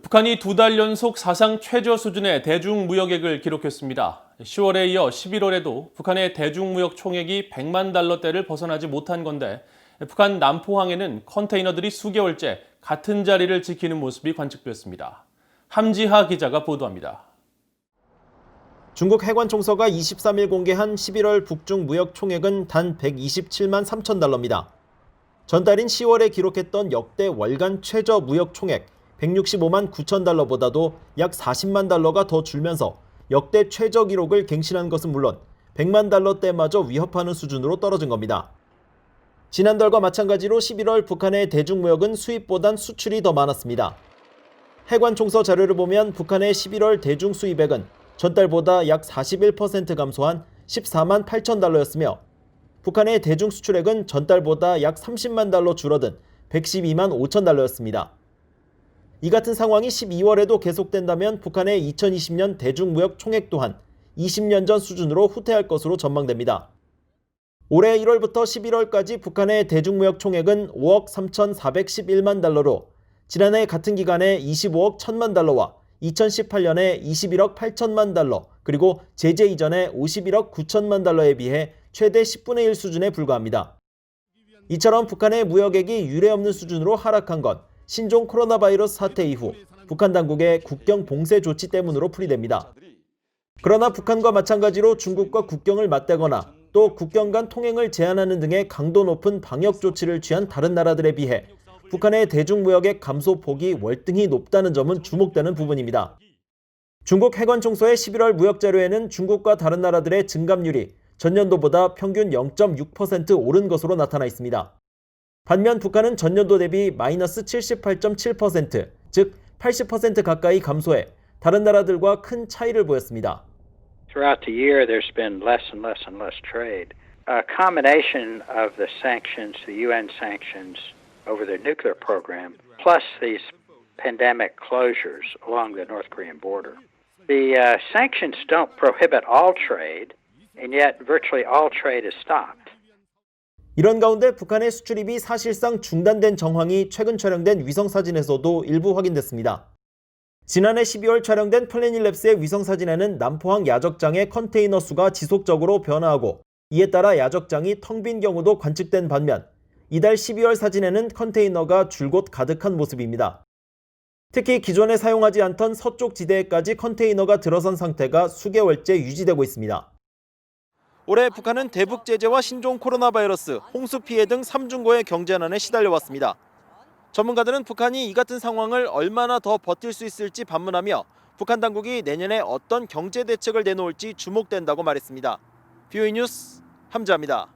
북한이 2달 연속 사상 최저 수준의 대중무역액을 기록했습니다. 10월에 이어 11월에도 북한의 대중무역 총액이 100만 달러대를 벗어나지 못한 건데 북한 남포항에는 컨테이너들이 수개월째 같은 자리를 지키는 모습이 관측됐습니다. 함지하 기자가 보도합니다. 중국 해관총서가 23일 공개한 11월 북중 무역 총액은 단 127만 3천 달러입니다. 전달인 10월에 기록했던 역대 월간 최저 무역 총액 165만 9천 달러보다도 약 40만 달러가 더 줄면서 역대 최저 기록을 갱신한 것은 물론 100만 달러대마저 위협하는 수준으로 떨어진 겁니다. 지난달과 마찬가지로 11월 북한의 대중무역은 수입보단 수출이 더 많았습니다. 해관총서 자료를 보면 북한의 11월 대중수입액은 전달보다 약 41% 감소한 14만 8천 달러였으며 북한의 대중수출액은 전달보다 약 30만 달러 줄어든 112만 5천 달러였습니다. 이 같은 상황이 12월에도 계속된다면 북한의 2020년 대중무역 총액 또한 20년 전 수준으로 후퇴할 것으로 전망됩니다. 올해 1월부터 11월까지 북한의 대중무역 총액은 5억 3,411만 달러로 지난해 같은 기간에 25억 1천만 달러와 2018년에 21억 8천만 달러 그리고 제재 이전에 51억 9천만 달러에 비해 최대 10분의 1 수준에 불과합니다. 이처럼 북한의 무역액이 유례없는 수준으로 하락한 건 신종 코로나 바이러스 사태 이후 북한 당국의 국경 봉쇄 조치 때문으로 풀이됩니다. 그러나 북한과 마찬가지로 중국과 국경을 맞대거나 또 국경 간 통행을 제한하는 등의 강도 높은 방역 조치를 취한 다른 나라들에 비해 북한의 대중무역액 감소 폭이 월등히 높다는 점은 주목되는 부분입니다. 중국 해관총서의 11월 무역 자료에는 중국과 다른 나라들의 증감률이 전년도보다 평균 0.6% 오른 것으로 나타나 있습니다. 반면 북한은 전년도 대비 마이너스 78.7%, 즉 80% 가까이 감소해 다른 나라들과 큰 차이를 보였습니다. Throughout the year, there's been less and less and less trade. A combination of the sanctions, the UN sanctions over their nuclear program, plus these pandemic closures along the North Korean border. The sanctions don't prohibit all trade, and yet virtually all trade is stopped. 이런 가운데 북한의 수출입이 사실상 중단된 정황이 최근 촬영된 위성사진에서도 일부 확인됐습니다. 지난해 12월 촬영된 플래닛랩스의 위성사진에는 남포항 야적장의 컨테이너 수가 지속적으로 변화하고 이에 따라 야적장이 텅 빈 경우도 관측된 반면 이달 12월 사진에는 컨테이너가 줄곧 가득한 모습입니다. 특히 기존에 사용하지 않던 서쪽 지대에까지 컨테이너가 들어선 상태가 수개월째 유지되고 있습니다. 올해 북한은 대북 제재와 신종 코로나 바이러스, 홍수 피해 등 3중고의 경제난에 시달려왔습니다. 전문가들은 북한이 이 같은 상황을 얼마나 더 버틸 수 있을지 반문하며 북한 당국이 내년에 어떤 경제 대책을 내놓을지 주목된다고 말했습니다. BOE 뉴스 함지아입니다.